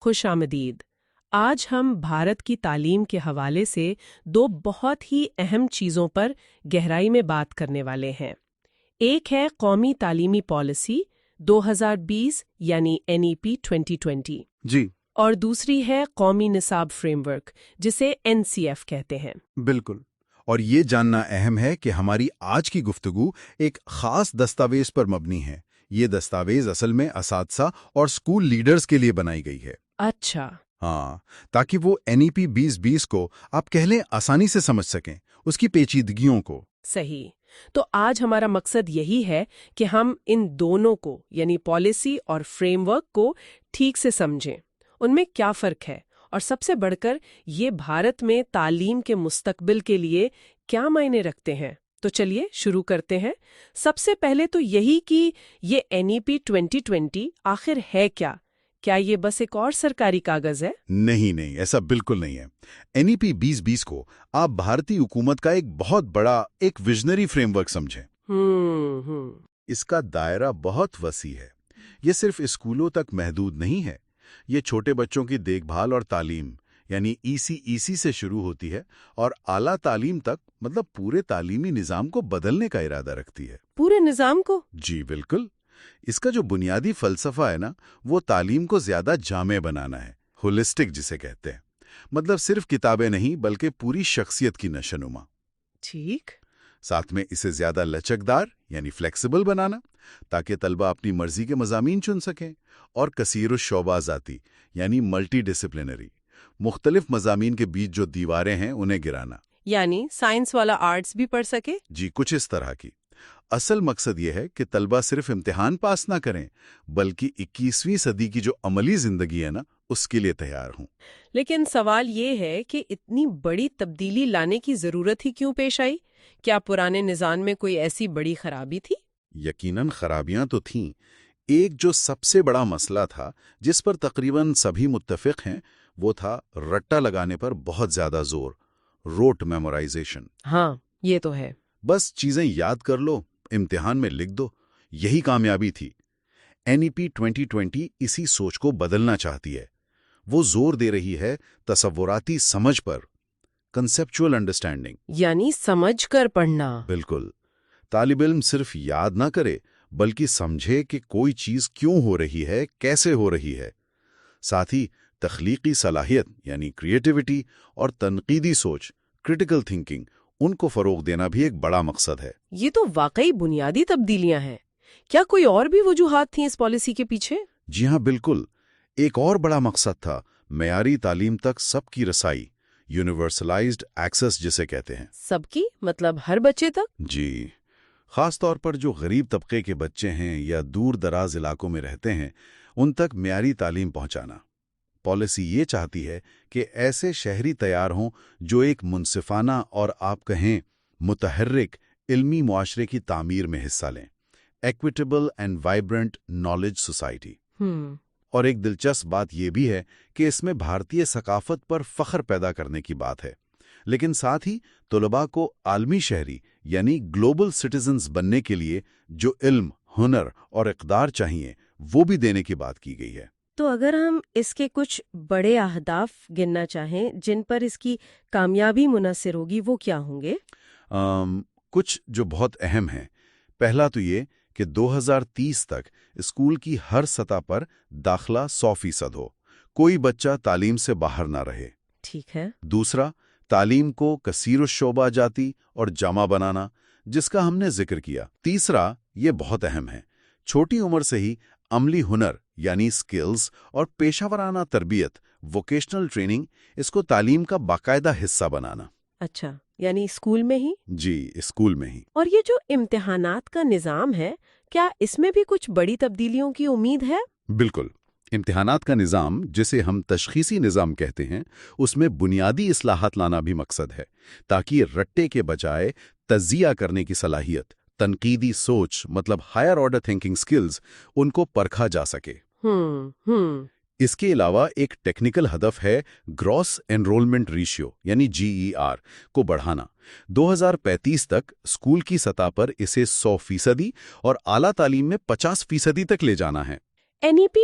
خوش آمدید۔ آج ہم بھارت کی تعلیم کے حوالے سے دو بہت ہی اہم چیزوں پر گہرائی میں بات کرنے والے ہیں۔ ایک ہے قومی تعلیمی پالیسی 2020 یعنی NEP 2020 جی اور دوسری ہے قومی نصاب فریم ورک جسے NCF کہتے ہیں۔ بالکل، اور یہ جاننا اہم ہے کہ ہماری آج کی گفتگو ایک خاص دستاویز پر مبنی ہے۔ یہ دستاویز اصل میں اساتذہ اور اسکول لیڈرز کے لیے بنائی گئی ہے۔ اچھا، ہاں، تاکہ وہ NEP 2020 کو آپ کہہ لیں آسانی سے سمجھ سکیں، اس کی پیچیدگیوں کو۔ صحیح۔ تو آج ہمارا مقصد یہی ہے کہ ہم ان دونوں کو یعنی پالیسی اور فریم ورک کو ٹھیک سے سمجھیں، ان میں کیا فرق ہے، اور سب سے بڑھ کر یہ بھارت میں تعلیم کے مستقبل کے لیے کیا معنی رکھتے ہیں۔ تو چلیے شروع کرتے ہیں۔ سب سے پہلے تو یہی کہ یہ NEP 2020 آخر ہے کیا؟ کیا یہ بس ایک اور سرکاری کاغذ ہے؟ نہیں، ایسا بالکل نہیں ہے۔ NEP 2020 کو آپ بھارتی حکومت کا ایک بہت بڑا ایک ویژنری فریم ورک سمجھیں۔ اس کا دائرہ بہت وسیع ہے۔ یہ صرف اسکولوں تک محدود نہیں ہے۔ یہ چھوٹے بچوں کی دیکھ بھال اور تعلیم یعنی ECEC سے شروع ہوتی ہے اور اعلیٰ تعلیم تک، مطلب پورے تعلیمی نظام کو بدلنے کا ارادہ رکھتی ہے۔ پورے نظام کو؟ جی بالکل۔ اس کا جو بنیادی فلسفہ ہے نا، وہ تعلیم کو زیادہ جامع بنانا ہے، ہولسٹک جسے کہتے ہیں۔ مطلب صرف کتابیں نہیں بلکہ پوری شخصیت کی نشوونما۔ ٹھیک۔ ساتھ میں اسے زیادہ لچکدار یعنی فلیکسیبل بنانا تاکہ طلبہ اپنی مرضی کے مضامین چن سکیں، اور کثیر الشعبہ ذاتی یعنی ملٹی ڈسپلنری، مختلف مضامین کے بیچ جو دیواریں ہیں انہیں گرانا۔ یعنی سائنس والا آرٹس بھی پڑھ سکے؟ جی کچھ اس طرح کی۔ اصل مقصد یہ ہے کہ طلبہ صرف امتحان پاس نہ کریں بلکہ 21ویں صدی کی جو عملی زندگی ہے نا، اس کے لیے تیار ہوں۔ لیکن سوال یہ ہے کہ اتنی بڑی تبدیلی لانے کی ضرورت ہی کیوں پیش آئی؟ کیا پرانے نظام میں کوئی ایسی بڑی خرابی تھی؟ یقیناً خرابیاں تو تھیں۔ ایک جو سب سے بڑا مسئلہ تھا جس پر تقریباً سبھی متفق ہیں، وہ تھا رٹا لگانے پر بہت زیادہ زور، روٹ میمورائزیشن۔ ہاں، یہ تو ہے۔ بس چیزیں یاد کر لو، امتحان میں لکھ دو، یہی کامیابی تھی۔ NEP 2020 اسی سوچ کو بدلنا چاہتی ہے۔ وہ زور دے رہی ہے تصوراتی سمجھ پر، کنسیپچول انڈرسٹینڈنگ۔ یعنی سمجھ کر پڑھنا۔ بالکل۔ طالب علم صرف یاد نہ کرے بلکہ سمجھے کہ کوئی چیز کیوں ہو رہی ہے، کیسے ہو رہی ہے۔ ساتھ ہی تخلیقی صلاحیت یعنی کریٹیوٹی اور تنقیدی سوچ، کریٹیکل تھنکنگ، ان کو فروغ دینا بھی ایک بڑا مقصد ہے۔ یہ تو واقعی بنیادی تبدیلیاں ہیں۔ کیا کوئی اور بھی وجوہات تھیں اس پالیسی کے پیچھے؟ جی ہاں بالکل۔ ایک اور بڑا مقصد تھا معیاری تعلیم تک سب کی رسائی، یونیورسلائزڈ ایکسس جسے کہتے ہیں۔ سب کی مطلب ہر بچے تک؟ جی، خاص طور پر جو غریب طبقے کے بچے ہیں یا دور دراز علاقوں میں رہتے ہیں، ان تک معیاری تعلیم پہنچانا۔ پالیسی یہ چاہتی ہے کہ ایسے شہری تیار ہوں جو ایک منصفانہ اور آپ کہیں متحرک علمی معاشرے کی تعمیر میں حصہ لیں، equitable and vibrant knowledge society. اور ایک دلچسپ بات یہ بھی ہے کہ اس میں بھارتی ثقافت پر فخر پیدا کرنے کی بات ہے، لیکن ساتھ ہی طلباء کو عالمی شہری یعنی گلوبل سٹیزنز بننے کے لیے جو علم، ہنر اور اقدار چاہیے وہ بھی دینے کی بات کی گئی ہے۔ تو اگر ہم اس کے کچھ بڑے اہداف گننا چاہیں جن پر اس کی کامیابی منحصر ہوگی، وہ کیا ہوں گے؟ کچھ جو بہت اہم ہیں۔ پہلا تو یہ کہ 2030 تک اسکول کی ہر سطح پر داخلہ 100% ہو، کوئی بچہ تعلیم سے باہر نہ رہے۔ ٹھیک ہے۔ دوسرا، تعلیم کو کثیر الشعبہ جاتی اور جامع بنانا، جس کا ہم نے ذکر کیا۔ تیسرا، یہ بہت اہم ہے، چھوٹی عمر سے ہی عملی ہنر یعنی سکلز اور پیشہ ورانہ تربیت، ووکیشنل ٹریننگ، اس کو تعلیم کا باقاعدہ حصہ بنانا۔ اچھا، یعنی اسکول میں ہی؟ جی، اسکول میں ہی۔ اور یہ جو امتحانات کا نظام ہے، کیا اس میں بھی کچھ بڑی تبدیلیوں کی امید ہے؟ بالکل۔ امتحانات کا نظام، جسے ہم تشخیصی نظام کہتے ہیں، اس میں بنیادی اصلاحات لانا بھی مقصد ہے تاکہ رٹے کے بجائے تجزیہ کرنے کی صلاحیت، تنقیدی سوچ مطلب ہائر آرڈر تھنکنگ سکلز، ان کو پرکھا جا سکے۔ اس کے علاوہ ایک ٹیکنیکل ہدف ہے گراس انرولمنٹ ریشیو یعنی GER کو بڑھانا۔ 2035 تک اسکول کی سطح پر اسے 100% اور اعلیٰ تعلیم میں 50% تک لے جانا ہے۔ NEP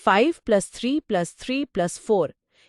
5+3+3+4।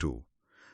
2।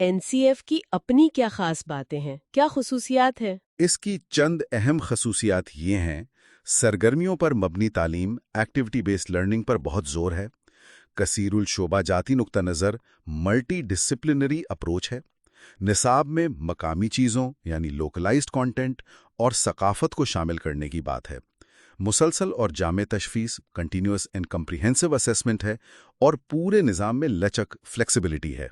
NCF کی اپنی کیا خاص باتیں ہیں، کیا خصوصیات ہیں؟ اس کی چند اہم خصوصیات یہ ہیں: سرگرمیوں پر مبنی تعلیم، ایکٹیویٹی بیسڈ لرننگ پر بہت زور ہے، کثیر الشعبہ جاتی نقطہ نظر، ملٹی ڈسپلنری اپروچ ہے، نصاب میں مقامی چیزوں یعنی لوکلائزڈ کانٹینٹ اور ثقافت کو شامل کرنے کی بات ہے، مسلسل اور جامع تشخیص کنٹینیوس اینڈ کمپریہنسو اسیسمنٹ ہے، اور پورے نظام میں لچک فلیکسیبلٹی ہے۔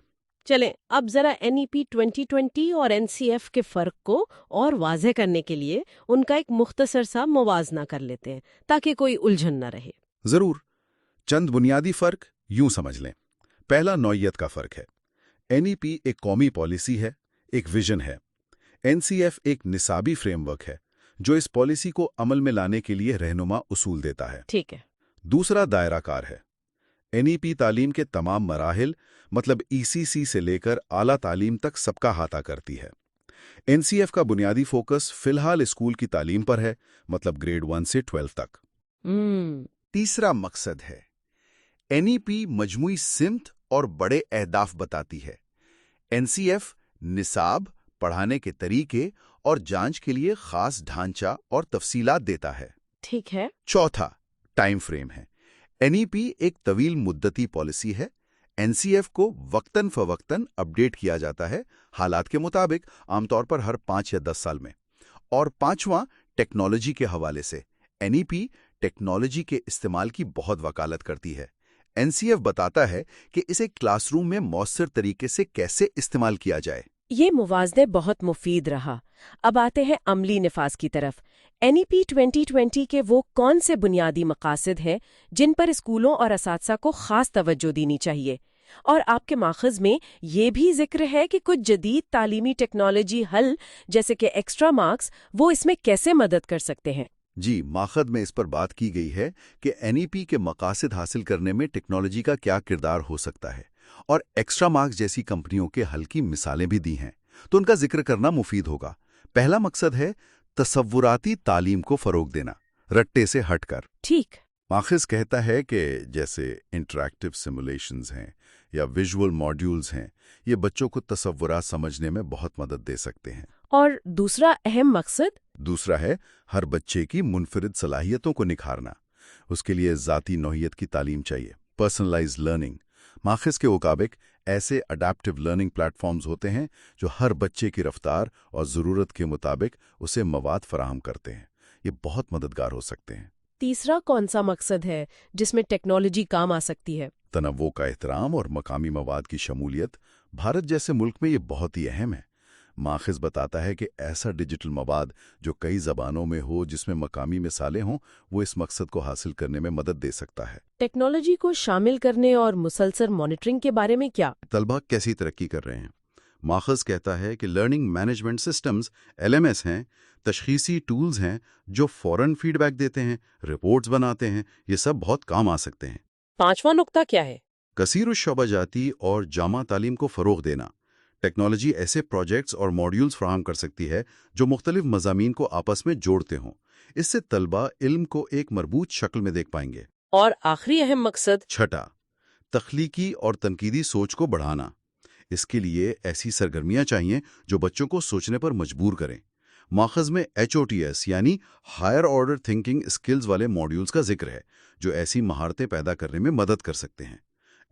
چلیں اب ذرا NEP 2020 اور NCF کے فرق کو اور واضح کرنے کے لیے ان کا ایک مختصر سا موازنہ کر لیتے ہیں تاکہ کوئی الجھن نہ رہے۔ ضرور، چند بنیادی فرق یوں سمجھ لیں۔ پہلا نوعیت کا فرق ہے۔ NEP ایک قومی پالیسی ہے، ایک ویژن ہے۔ NCF ایک نصابی فریم ورک ہے جو اس پالیسی کو عمل میں لانے کے لیے رہنما اصول دیتا ہے۔ ٹھیک ہے۔ دوسرا دائرہ کار ہے۔ NEP تعلیم کے تمام مراحل مطلب ECC سے لے کر اعلیٰ تعلیم تک سب کا احاطہ کرتی ہے۔ NCF کا بنیادی فوکس فی الحال اسکول کی تعلیم پر ہے، مطلب گریڈ 1 سے 12 تک۔ تیسرا مقصد ہے NEP مجموعی سمت اور بڑے اہداف بتاتی ہے۔ NCF نصاب، پڑھانے کے طریقے اور جانچ کے لیے خاص ڈھانچہ اور تفصیلات دیتا ہے۔ ٹھیک ہے۔ چوتھا ٹائم فریم ہے۔ NEP ایک طویل مدتی پالیسی ہے۔ NCF کو وقتاً فوقتاً اپڈیٹ کیا جاتا ہے، حالات کے مطابق، عام طور پر ہر 5 یا 10 سال میں۔ اور پانچواں ٹیکنالوجی کے حوالے سے NEP ٹیکنالوجی کے استعمال کی بہت وکالت کرتی ہے۔ NCF بتاتا ہے کہ اسے کلاس روم میں مؤثر طریقے سے کیسے استعمال کیا جائے۔ یہ موازنے بہت مفید رہا۔ اب آتے ہیں عملی نفاذ کی طرف۔ NEP 2020 کے وہ کون سے بنیادی مقاصد ہیں جن پر اسکولوں اور اساتذہ کو خاص توجہ دینی چاہیے؟ اور آپ کے ماخذ میں یہ بھی ذکر ہے کہ کچھ جدید تعلیمی ٹیکنالوجی حل جیسے کہ ایکسٹرا مارکس وہ اس میں کیسے مدد کر سکتے ہیں؟ جی، ماخذ میں اس پر بات کی گئی ہے کہ NEP کے مقاصد حاصل کرنے میں ٹیکنالوجی کا کیا کردار ہو سکتا ہے، اور ایکسٹرا مارکس جیسی کمپنیوں کے حل کی مثالیں بھی دی ہیں، تو ان کا ذکر کرنا مفید ہوگا۔ پہلا مقصد ہے تصوراتی تعلیم کو فروغ دینا، رٹے سے ہٹ کر۔ ٹھیک۔ ماخذ کہتا ہے کہ جیسے انٹریکٹیو سیمولیشنز ہیں یا ویژول ماڈیولز ہیں، یہ بچوں کو تصورات سمجھنے میں بہت مدد دے سکتے ہیں۔ اور دوسرا اہم مقصد؟ دوسرا ہے ہر بچے کی منفرد صلاحیتوں کو نکھارنا۔ اس کے لیے ذاتی نوعیت کی تعلیم چاہیے، پرسنلائز لرننگ۔ ماخذ کے مطابق ایسے اڈیپٹیو لرننگ پلیٹ فارمز ہوتے ہیں جو ہر بچے کی رفتار اور ضرورت کے مطابق اسے مواد فراہم کرتے ہیں۔ یہ بہت مددگار ہو سکتے ہیں۔ تیسرا کون سا مقصد ہے جس میں ٹیکنالوجی کام آ سکتی ہے؟ تنوع کا احترام اور مقامی مواد کی شمولیت۔ بھارت جیسے ملک میں یہ بہت ہی اہم ہے۔ ماخذ بتاتا ہے کہ ایسا ڈیجیٹل مواد جو کئی زبانوں میں ہو، جس میں مقامی مثالیں ہوں، وہ اس مقصد کو حاصل کرنے میں مدد دے سکتا ہے۔ ٹیکنالوجی کو شامل کرنے اور مسلسل مانیٹرنگ کے بارے میں کیا؟ طلبہ کیسی ترقی کر رہے ہیں؟ ماخذ کہتا ہے کہ لرننگ مینجمنٹ سسٹمز LMS ہیں، تشخیصی ٹولز ہیں جو فوراً فیڈ بیک دیتے ہیں، رپورٹس بناتے ہیں، یہ سب بہت کام آ سکتے ہیں۔ پانچواں نقطہ کیا ہے؟ کثیر الشعبہ جاتی اور جامع تعلیم کو فروغ دینا۔ ٹیکنالوجی ایسے پروجیکٹس اور ماڈیولز فراہم کر سکتی ہے جو مختلف مضامین کو آپس میں جوڑتے ہوں۔ اس سے طلبہ علم کو ایک مربوط شکل میں دیکھ پائیں گے۔ اور آخری اہم مقصد؟ چھٹا، تخلیقی اور تنقیدی سوچ کو بڑھانا۔ اس کے لیے ایسی سرگرمیاں چاہیے جو بچوں کو سوچنے پر مجبور کریں۔ ماخذ میں HOTS یعنی ہائر آرڈر تھنکنگ اسکلز والے ماڈیولز کا ذکر ہے جو ایسی مہارتیں پیدا کرنے میں مدد کر سکتے ہیں۔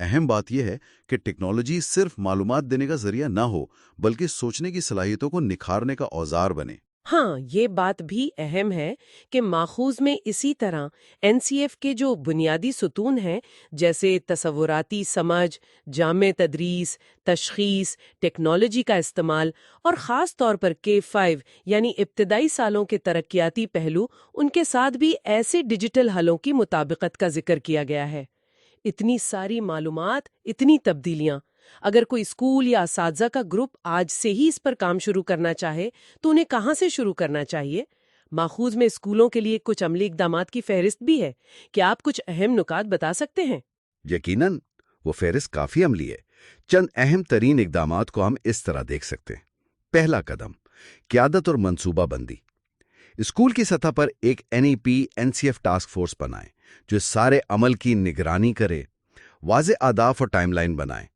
اہم بات یہ ہے کہ ٹیکنالوجی صرف معلومات دینے کا ذریعہ نہ ہو، بلکہ سوچنے کی صلاحیتوں کو نکھارنے کا اوزار بنے۔ ہاں، یہ بات بھی اہم ہے کہ ماخوذ میں اسی طرح NCF کے جو بنیادی ستون ہیں جیسے تصوراتی سمجھ، جامع تدریس، تشخیص، ٹیکنالوجی کا استعمال اور خاص طور پر K5 یعنی ابتدائی سالوں کے ترقیاتی پہلو، ان کے ساتھ بھی ایسے ڈیجیٹل حلوں کی مطابقت کا ذکر کیا گیا ہے۔ اتنی ساری معلومات، اتنی تبدیلیاں، اگر کوئی اسکول یا اساتذہ کا گروپ آج سے ہی اس پر کام شروع کرنا چاہے تو انہیں کہاں سے شروع کرنا چاہیے؟ ماخوذ میں اسکولوں کے لیے کچھ عملی اقدامات کی فہرست بھی ہے۔ کیا آپ کچھ اہم نکات بتا سکتے ہیں؟ یقیناً، وہ فہرست کافی عملی ہے۔ چند اہم ترین اقدامات کو ہم اس طرح دیکھ سکتے ہیں۔ پہلا قدم، قیادت اور منصوبہ بندی۔ اسکول کی سطح پر ایک NEP NCF ٹاسک فورس بنائیں جو سارے عمل کی نگرانی کرے، واضح اہداف اور ٹائم لائن بنائیں۔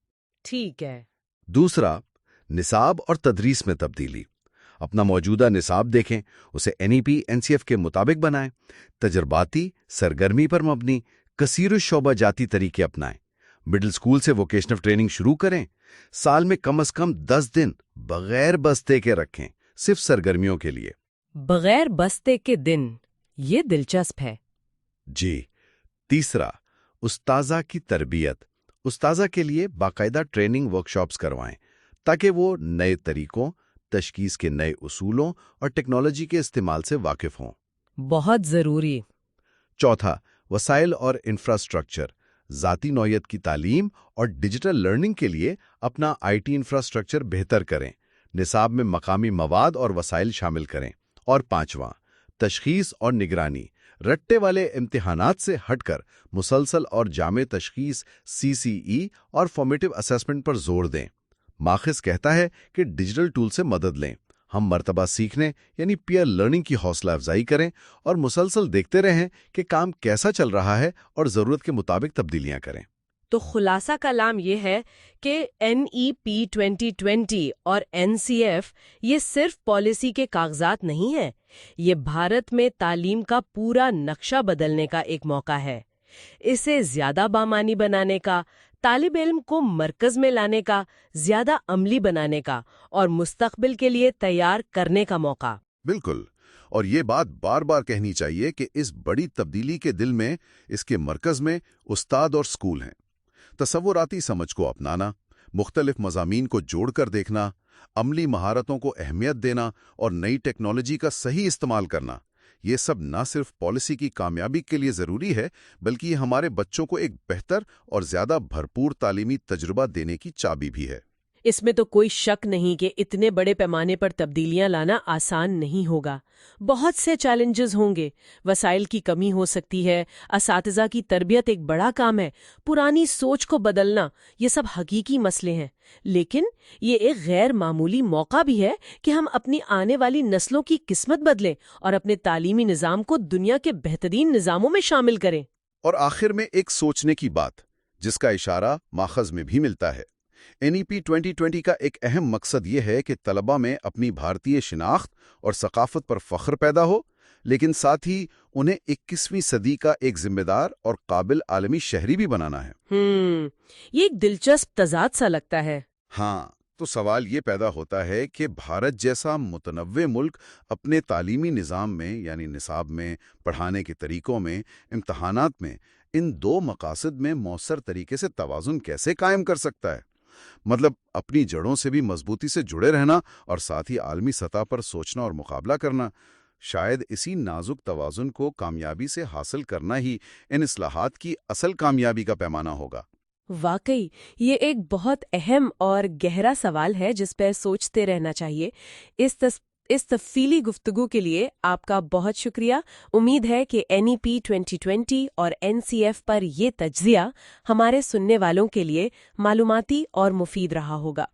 ٹھیک ہے۔ دوسرا، نصاب اور تدریس میں تبدیلی۔ اپنا موجودہ نصاب دیکھیں، اسے NEP NCF کے مطابق بنائیں، تجرباتی سرگرمی پر مبنی کثیر الشعبہ جاتی طریقے اپنائیں، مڈل سکول سے ووکیشنل ٹریننگ شروع کریں، سال میں کم از کم 10 دن بغیر بستے کے رکھیں، صرف سرگرمیوں کے لیے۔ بغیر بستے کے دن، یہ دلچسپ ہے۔ جی۔ تیسرا، استاذہ کی تربیت۔ استاذہ کے لیے باقاعدہ ٹریننگ ورکشاپس کروائیں تاکہ وہ نئے طریقوں، تشخیص کے نئے اصولوں اور ٹیکنالوجی کے استعمال سے واقف ہوں۔ بہت ضروری۔ چوتھا، وسائل اور انفراسٹرکچر۔ ذاتی نوعیت کی تعلیم اور ڈیجیٹل لرننگ کے لیے اپنا IT انفراسٹرکچر بہتر کریں، نصاب میں مقامی مواد اور وسائل شامل کریں۔ اور پانچواں، تشخیص اور نگرانی۔ رٹے والے امتحانات سے ہٹ کر مسلسل اور جامع تشخیص CCE اور فارمیٹیو اسیسمنٹ پر زور دیں۔ ماخذ کہتا ہے کہ ڈیجیٹل ٹول سے مدد لیں، ہم مرتبہ سیکھنے یعنی پیئر لرننگ کی حوصلہ افزائی کریں اور مسلسل دیکھتے رہیں کہ کام کیسا چل رہا ہے اور ضرورت کے مطابق تبدیلیاں کریں۔ تو خلاصہ کلام یہ ہے کہ NEP 2020 اور NCF یہ صرف پالیسی کے کاغذات نہیں ہیں، یہ بھارت میں تعلیم کا پورا نقشہ بدلنے کا ایک موقع ہے۔ اسے زیادہ بامانی بنانے کا، طالب علم کو مرکز میں لانے کا، زیادہ عملی بنانے کا اور مستقبل کے لیے تیار کرنے کا موقع۔ بالکل، اور یہ بات بار بار کہنی چاہیے کہ اس بڑی تبدیلی کے دل میں، اس کے مرکز میں استاد اور اسکول ہیں۔ تصوراتی سمجھ کو اپنانا، مختلف مضامین کو جوڑ کر دیکھنا، عملی مہارتوں کو اہمیت دینا اور نئی ٹیکنالوجی کا صحیح استعمال کرنا، یہ سب نہ صرف پالیسی کی کامیابی کے لیے ضروری ہے بلکہ یہ ہمارے بچوں کو ایک بہتر اور زیادہ بھرپور تعلیمی تجربہ دینے کی چابی بھی ہے۔ اس میں تو کوئی شک نہیں کہ اتنے بڑے پیمانے پر تبدیلیاں لانا آسان نہیں ہوگا۔ بہت سے چیلنجز ہوں گے، وسائل کی کمی ہو سکتی ہے، اساتذہ کی تربیت ایک بڑا کام ہے، پرانی سوچ کو بدلنا، یہ سب حقیقی مسئلے ہیں۔ لیکن یہ ایک غیر معمولی موقع بھی ہے کہ ہم اپنی آنے والی نسلوں کی قسمت بدلیں اور اپنے تعلیمی نظام کو دنیا کے بہترین نظاموں میں شامل کریں۔ اور آخر میں ایک سوچنے کی بات، جس کا اشارہ ماخذ میں بھی ملتا ہے۔ NEP 2020 کا ایک اہم مقصد یہ ہے کہ طلباء میں اپنی بھارتی شناخت اور ثقافت پر فخر پیدا ہو، لیکن ساتھ ہی انہیں 21ویں صدی کا ایک ذمہ دار اور قابل عالمی شہری بھی بنانا ہے۔ یہ ایک دلچسپ تضاد سا لگتا ہے۔ ہاں، تو سوال یہ پیدا ہوتا ہے کہ بھارت جیسا متنوع ملک اپنے تعلیمی نظام میں یعنی نصاب میں، پڑھانے کے طریقوں میں، امتحانات میں، ان دو مقاصد میں مؤثر طریقے سے توازن کیسے قائم کر سکتا ہے؟ مطلب اپنی جڑوں سے بھی مضبوطی سے جڑے رہنا اور ساتھ ہی عالمی سطح پر سوچنا اور مقابلہ کرنا۔ شاید اسی نازک توازن کو کامیابی سے حاصل کرنا ہی ان اصلاحات کی اصل کامیابی کا پیمانہ ہوگا۔ واقعی یہ ایک بہت اہم اور گہرا سوال ہے جس پہ سوچتے رہنا چاہیے۔ اس تفصیلی گفتگو کے لیے آپ کا بہت شکریہ۔ امید ہے کہ NEP 2020 اور NCF پر یہ تجزیہ ہمارے سننے والوں کے لیے معلوماتی اور مفید رہا ہوگا۔